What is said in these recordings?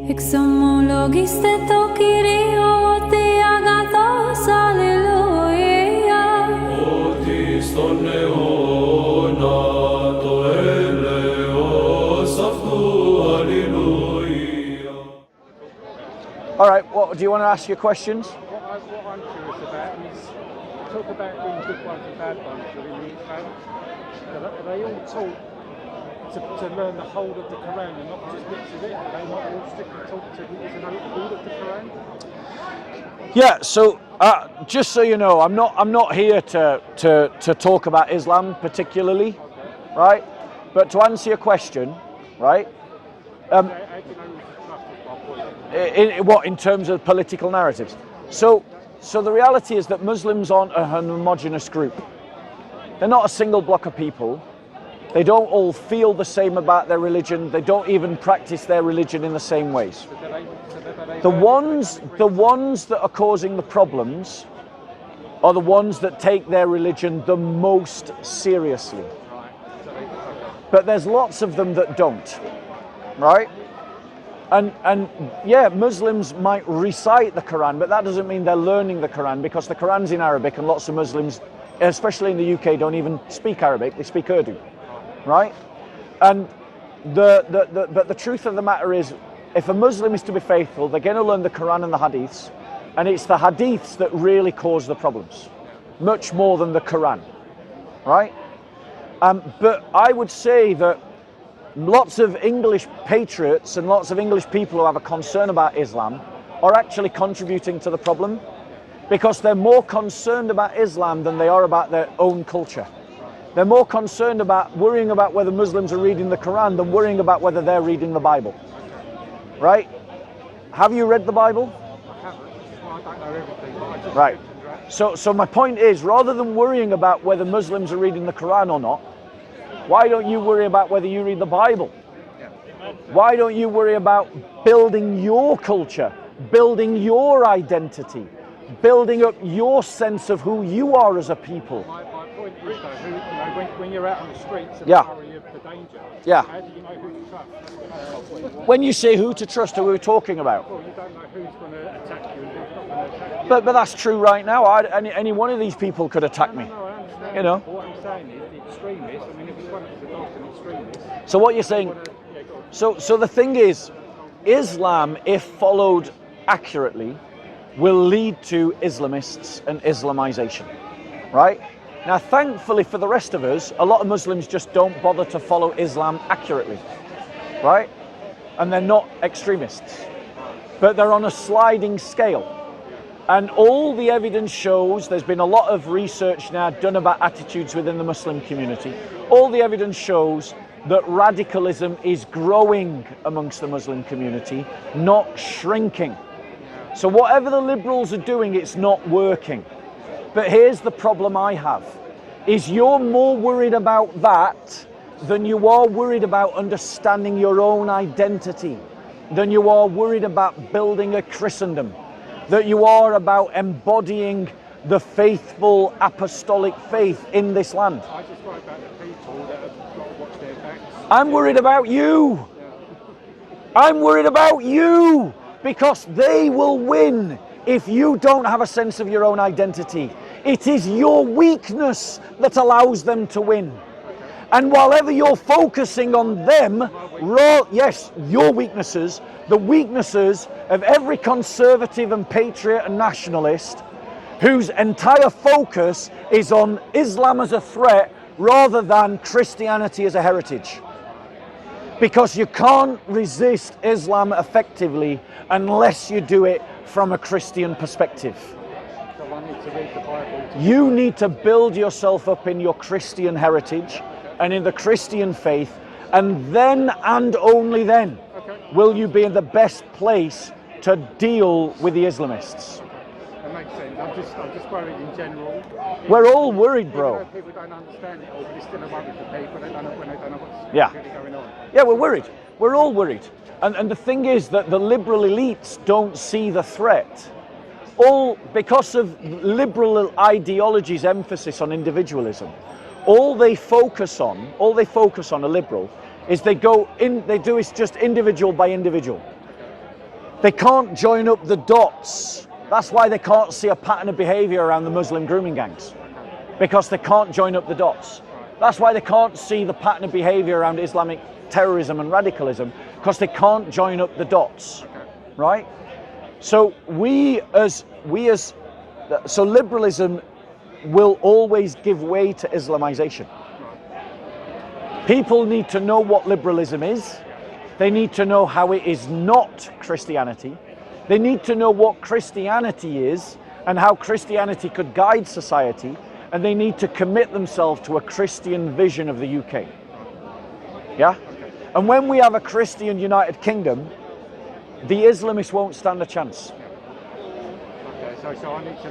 Exomologiste tokirio te agathos alleluia. Otis ton neona to eleos aftu alleluia. All right, what do you want to ask your questions? What I'm curious about is, talk about being good ones and bad ones within the Islam. Are they all taught to learn the whole of the Quran and not just bits of it? Are they not all strictly taught to know all of the Quran? Yeah, so just so you know, I'm not here to talk about Islam particularly, right? But to answer your question, right? How do you know who's to trust is my point. In terms of political narratives? So the reality is that Muslims aren't a homogenous group. They're not a single block of people. They don't all feel the same about their religion. They don't even practice their religion in the same ways. The ones that are causing the problems are the ones that take their religion the most seriously. But there's lots of them that don't, right? And yeah, Muslims might recite the Quran, but that doesn't mean they're learning the Quran, because the Quran's in Arabic and lots of Muslims, especially in the UK, don't even speak Arabic, they speak Urdu, right? And but the truth of the matter is, if a Muslim is to be faithful, they're going to learn the Quran and the Hadiths, and it's the Hadiths that really cause the problems, much more than the Quran, right? But I would say that lots of English patriots and lots of English people who have a concern about Islam are actually contributing to the problem, because they're more concerned about Islam than they are about their own culture. They're more concerned about worrying about whether Muslims are reading the Quran than worrying about whether they're reading the Bible. Right? Have you read the Bible? I haven't. Well, I don't know everything, but I just Right. So my point is, rather than worrying about whether Muslims are reading the Quran or not, why don't you worry about whether you read the Bible? Why don't you worry about building your culture, building your identity, building up your sense of who you are as a people? My point is, though, when you're out on the streets and Yeah. worry of the danger, Yeah. how do you know who to trust? When you say who to trust, who are we talking about? Well, you don't know who's going to attack you and who's not going to attack you. But that's true right now. Any one of these people could attack me. No, I understand. You know. But what I'm saying is, the extremists, I mean, if it's one of the dogs an extremist, So what you're saying, yeah, go on. so the thing is, Islam, if followed accurately, will lead to Islamists and Islamization, right? Now, thankfully for the rest of us, a lot of Muslims just don't bother to follow Islam accurately, right? And they're not extremists, but they're on a sliding scale. And all the evidence shows, there's been a lot of research now done about attitudes within the Muslim community. All the evidence shows that radicalism is growing amongst the Muslim community, not shrinking. So whatever the liberals are doing, it's not working. But here's the problem I have, is you're more worried about that than you are worried about understanding your own identity, than you are worried about building a Christendom, that you are about embodying the faithful apostolic faith in this land. I just worry about the people that have got to watch their backs. I'm worried about you. I'm worried about you, because they will win if you don't have a sense of your own identity. It is your weakness that allows them to win. And whilever you're focusing on them, yes, your weaknesses, the weaknesses of every conservative and patriot and nationalist whose entire focus is on Islam as a threat rather than Christianity as a heritage. Because you can't resist Islam effectively unless you do it from a Christian perspective. So I need to read the Bible. You need to build yourself up in your Christian heritage and in the Christian faith, and then and only then will you be in the best place to deal with the Islamists. That makes sense. I'm just worried in general. We're all worried, bro. Even though people don't understand it all, but it's still a worry for people. They don't know when they don't know what's Yeah. really going on. Yeah, we're worried. We're all worried. And the thing is that the liberal elites don't see the threat. All because of liberal ideology's emphasis on individualism. All they focus on, a liberal, is they do is just individual by individual. They can't join up the dots. That's why they can't see a pattern of behavior around the Muslim grooming gangs, because they can't join up the dots. That's why they can't see the pattern of behavior around Islamic terrorism and radicalism, because they can't join up the dots, right? So so liberalism will always give way to Islamization. People need to know what liberalism is. They need to know how it is not Christianity. They need to know what Christianity is and how Christianity could guide society. And they need to commit themselves to a Christian vision of the UK. Yeah? And when we have a Christian United Kingdom, the Islamists won't stand a chance. Okay, so I need to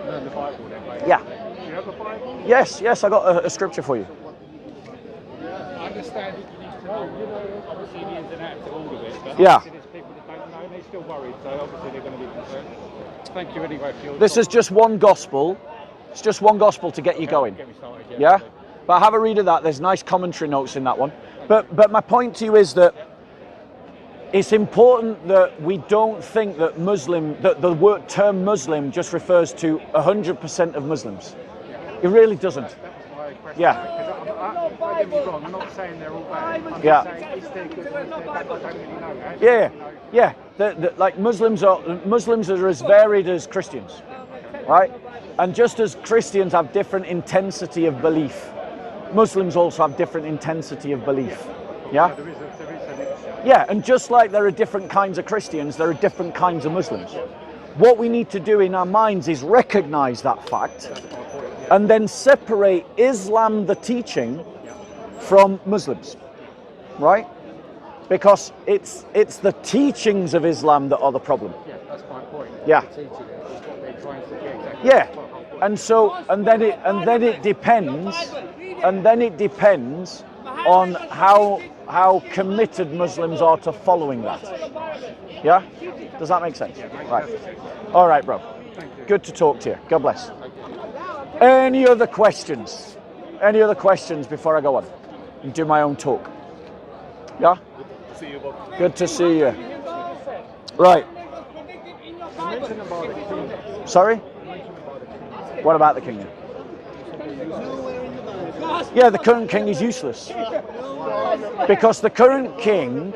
learn the Bible then, basically. Yeah. Do you have a Bible? Yes, I got a scripture for you. I understand that you need to know, obviously, the ins and outs of all of it, but Yeah. obviously there's people that don't know and they're still worried, so obviously they're going to be concerned. Thank you anyway for your This is just one gospel. It's just one gospel to get you going. Get me started, Yeah? But have a read of that. There's nice commentary notes in that one. But my point to you is that it's important that we don't think that that the word term Muslim just refers to 100% of Muslims. It really doesn't. That was my question. Yeah. Don't get me wrong, I'm not saying they're all bad. I'm Yeah. just saying, is there good and is there bad? I don't really know. Yeah. Like Muslims are as varied as Christians, right? And just as Christians have different intensity of belief, Muslims also have different intensity of belief. Yeah? There is an Yeah, and just like there are different kinds of Christians, there are different kinds of Muslims. What we need to do in our minds is recognize that fact and then separate Islam, the teaching, from Muslims, right? Because it's the teachings of Islam that are the problem. Yeah, that's my point. Yeah. The teaching is what they're trying to get exactly. Yeah, and then it depends on how committed Muslims are to following that. Yeah? Does that make sense? Right. All right, bro. Good to talk to you. God bless. Any other questions? Any other questions before I go on and do my own talk? Yeah? Good to see you. Right. Sorry? What about the kingdom? Yeah, the current king is useless. Because the current king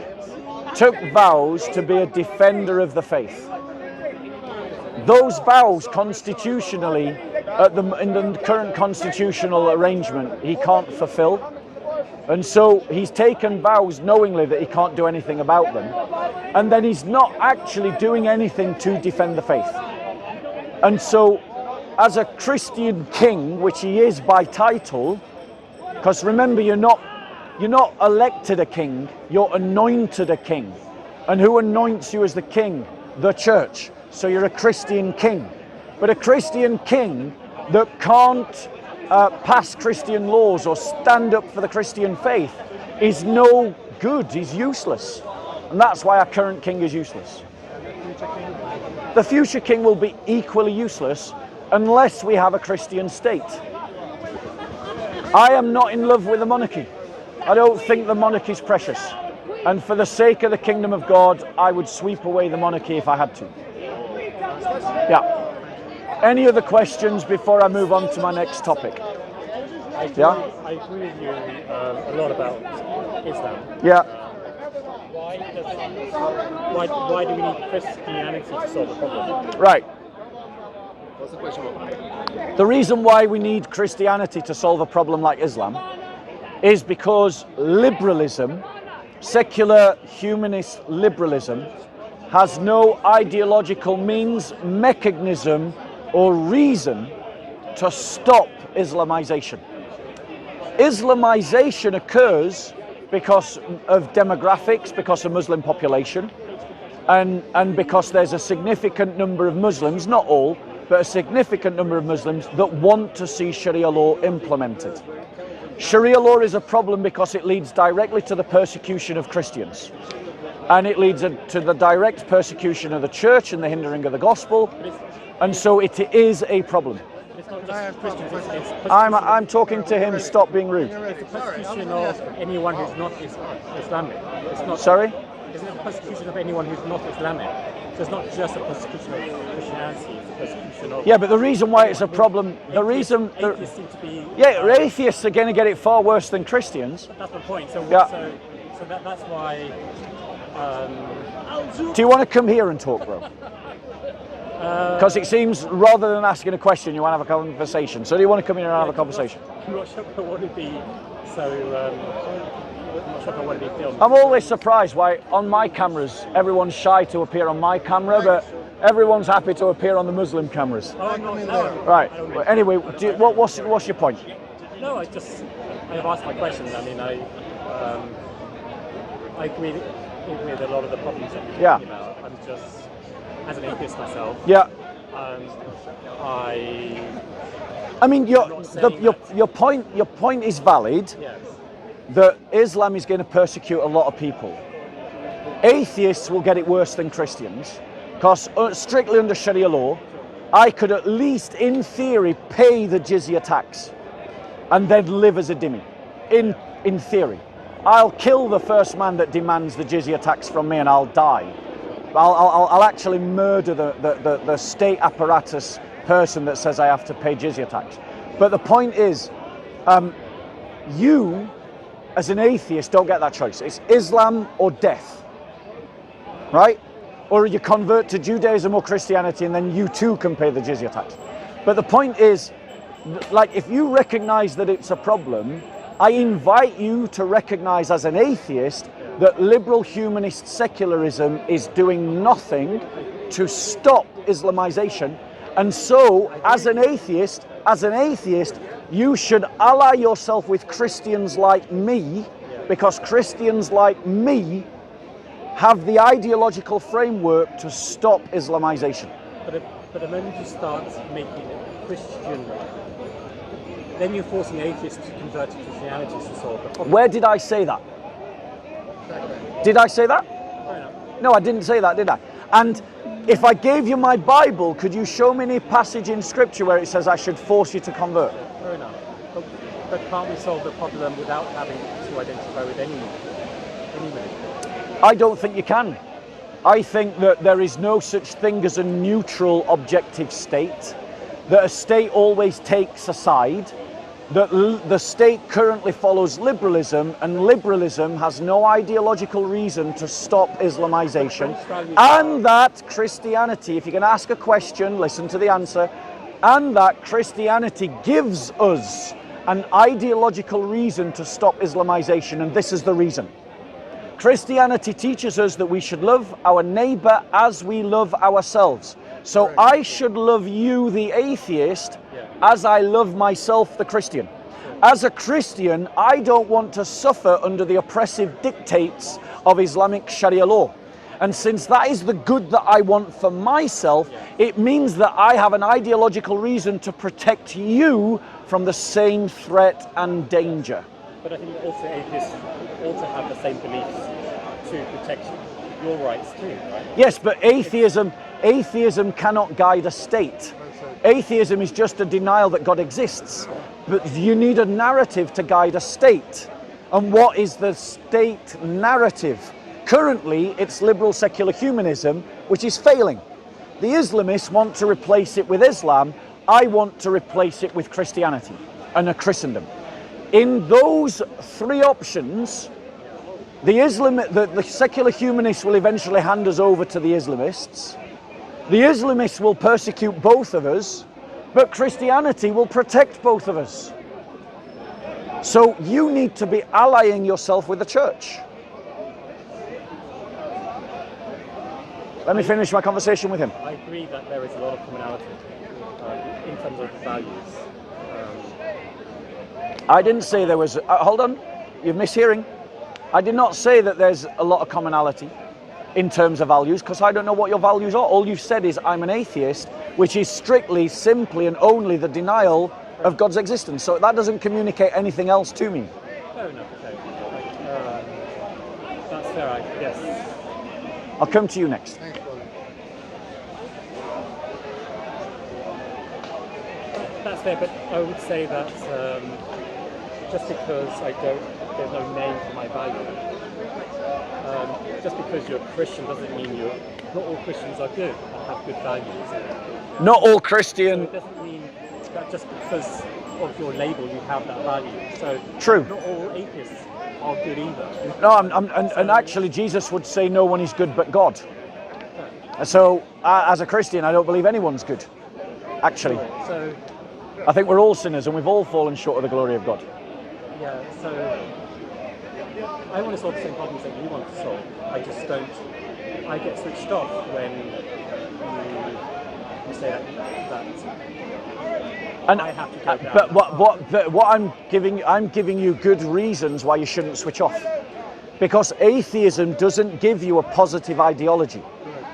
took vows to be a defender of the faith. Those vows constitutionally, in the current constitutional arrangement, he can't fulfill. And so he's taken vows knowingly that he can't do anything about them. And then he's not actually doing anything to defend the faith. And so, as a Christian king, which he is by title, because remember, you're not elected a king, you're anointed a king. And who anoints you as the king? The church. So you're a Christian king. But a Christian king that can't pass Christian laws or stand up for the Christian faith is no good, he's useless. And that's why our current king is useless. The future king will be equally useless unless we have a Christian state. I am not in love with the monarchy. I don't think the monarchy is precious. And for the sake of the kingdom of God, I would sweep away the monarchy if I had to. Yeah. Any other questions before I move on to my next topic? Yeah? I agree with you a lot about Islam. Yeah. Why do we need Christianity to solve the problem? Right. What's the question? The reason why we need Christianity to solve a problem like Islam is because liberalism, secular humanist liberalism, has no ideological means, mechanism, or reason to stop Islamization. Islamization occurs because of demographics, because of Muslim population, and because there's a significant number of Muslims, not all, but a significant number of Muslims that want to see Sharia law implemented. Sharia law is a problem because it leads directly to the persecution of Christians. And it leads to the direct persecution of the church and the hindering of the gospel. And so it is a problem. It's not just Christians, it's I'm talking to him, stop being rude. It's the persecution of anyone who's not Islamic. It's not. Sorry? isn't it a persecution of anyone who's not Islamic? So it's not just a persecution of Christianity, it's a persecution of... Yeah, but the reason why it's a problem, the reason... Atheists seem to be... Yeah, atheists are going to get it far worse than Christians. That's the point. So, Yeah. so that's why... Do you want to come here and talk, bro? Because it seems, rather than asking a question, you want to have a conversation. So do you want to come here and have a conversation? I'm not sure if I want to be so... I'm not sure if I want to be filmed. I'm always surprised why on my cameras everyone's shy to appear on my camera, but everyone's happy to appear on the Muslim cameras. Oh, I'm not, no. Right. Well, anyway, what's your point? No, I've asked my questions. I mean, I agree with a lot of the problems that you're talking about. I'm just, as an atheist myself. Yeah. I mean, your point is valid. Yes. That Islam is going to persecute a lot of people. Atheists will get it worse than Christians, because strictly under Sharia law, I could at least, in theory, pay the jizya tax and then live as a dhimmi. In theory. I'll kill the first man that demands the jizya tax from me and I'll die. I'll actually murder the state apparatus person that says I have to pay jizya tax. But the point is, you, as an atheist, don't get that choice. It's Islam or death, right? Or you convert to Judaism or Christianity and then you too can pay the jizya tax. But the point is, like, if you recognize that it's a problem, I invite you to recognize as an atheist that liberal humanist secularism is doing nothing to stop Islamization. And so, as an atheist, you should ally yourself with Christians like me, because Christians like me have the ideological framework to stop Islamization. But the moment you start making it Christian, then you're forcing atheists to convert to Christianity to solve the problem. Where did I say that? Did I say that? Fair enough. No, I didn't say that, did I? And if I gave you my Bible, could you show me any passage in Scripture where it says I should force you to convert? Fair enough. But can't we solve the problem without having to identify with any religion? I don't think you can. I think that there is no such thing as a neutral, objective state, that a state always takes a side, that the state currently follows liberalism, and liberalism has no ideological reason to stop Islamization, and that Christianity, if you're going to ask a question, listen to the answer, and that Christianity gives us an ideological reason to stop Islamization, and this is the reason. Christianity teaches us that we should love our neighbor as we love ourselves. So I should love you, the atheist, as I love myself, the Christian. As a Christian, I don't want to suffer under the oppressive dictates of Islamic Sharia law. And since that is the good that I want for myself, it means that I have an ideological reason to protect you from the same threat and danger. But I think also atheists also have the same beliefs to protect your rights too, right? Yes, but atheism cannot guide a state. Atheism is just a denial that God exists. But you need a narrative to guide a state. And what is the state narrative? Currently, it's liberal secular humanism, which is failing. The Islamists want to replace it with Islam. I want to replace it with Christianity and a Christendom. In those three options, the secular humanists will eventually hand us over to the Islamists. The Islamists will persecute both of us, but Christianity will protect both of us. So you need to be allying yourself with the church. Let me finish my conversation with him. I agree that there is a lot of commonality in terms of values. I didn't say there was... hold on, you're mishearing. I did not say that there's a lot of commonality in terms of values, because I don't know what your values are. All you've said is I'm an atheist, which is strictly, simply and only the denial of God's existence. So that doesn't communicate anything else to me. Fair enough, okay. That's fair, yes. I'll come to you next. Thanks, brother. That's fair, but I would say that just because there's no name for my value, just because you're a Christian doesn't mean not all Christians are good and have good values. Not all So Christian. it doesn't mean that just because of your label you have that value. So True. not all atheists are good either. No, and actually Jesus would say no one is good but God. So as a Christian, I don't believe anyone's good. Actually, So I think we're all sinners and we've all fallen short of the glory of God. yeah, so I want to solve the same problems that you want to solve. I just don't. I get switched off when you say that And I have to go down. but what I'm giving you good reasons why you shouldn't switch off, because atheism doesn't give you a positive ideology.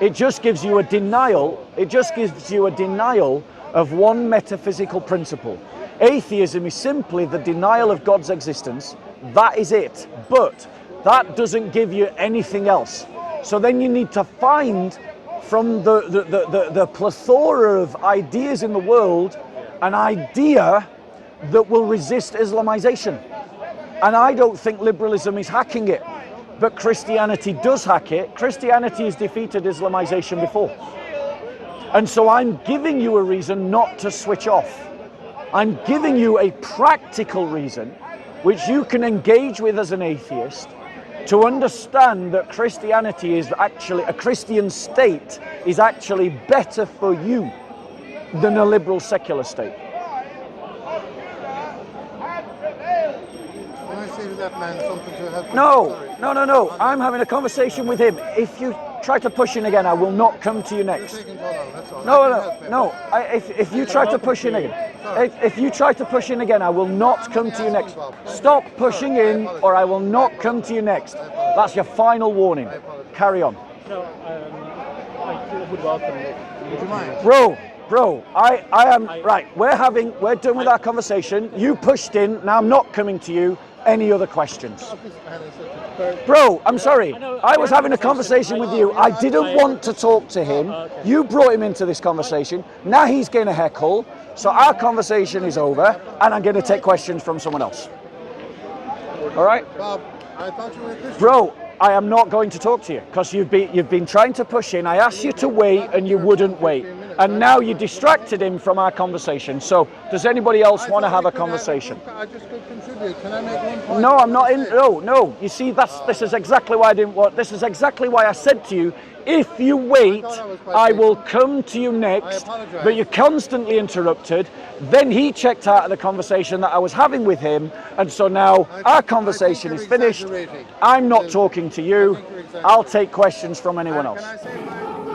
It just gives you a denial. It just gives you a denial of one metaphysical principle. Atheism is simply the denial of God's existence. That is it. But that doesn't give you anything else. So then you need to find from the plethora of ideas in the world an idea that will resist Islamization. And I don't think liberalism is hacking it, but Christianity does hack it. Christianity has defeated Islamization before. And so I'm giving you a reason not to switch off. I'm giving you a practical reason which you can engage with as an atheist to understand that Christianity is actually, a Christian state is actually better for you than a liberal secular state. Can I say to that man something to help him? No, Sorry. no. I'm having a conversation with him. If you try to push in again, I will not come to you You're next. taking too long, that's all. I can help him. No. If you try to push in again, if you try to push in again, I will not come to you next. Stop pushing in, or I will not come to you next. That's your final warning. Carry on, No, I would welcome it. Would you mind? bro. I am right. We're done with our conversation. You pushed in. Now I'm not coming to you. Any other questions? This man is such a- Bro, I'm sorry. I was having a conversation with you. I didn't want to talk to him. You brought him into this conversation. Now he's getting a heckle. So our conversation is over, and I'm going to take questions from someone else. All right? Bob, I thought you were a Christian. Bro, I am not going to talk to you because you've been trying to push in. I asked you to wait and you wouldn't wait. And now you distracted him from our conversation. So does anybody else want to have a conversation? I just could contribute. Can I make one point? No, I'm not in. No. You see, this is exactly why I didn't want. This is exactly why I said to you, if you wait, I will come to you next. apologize. But you constantly interrupted. Then he checked out of the conversation that I was having with him, and so now our conversation is finished. I'm not talking to you. I'll take questions from anyone else. Can I say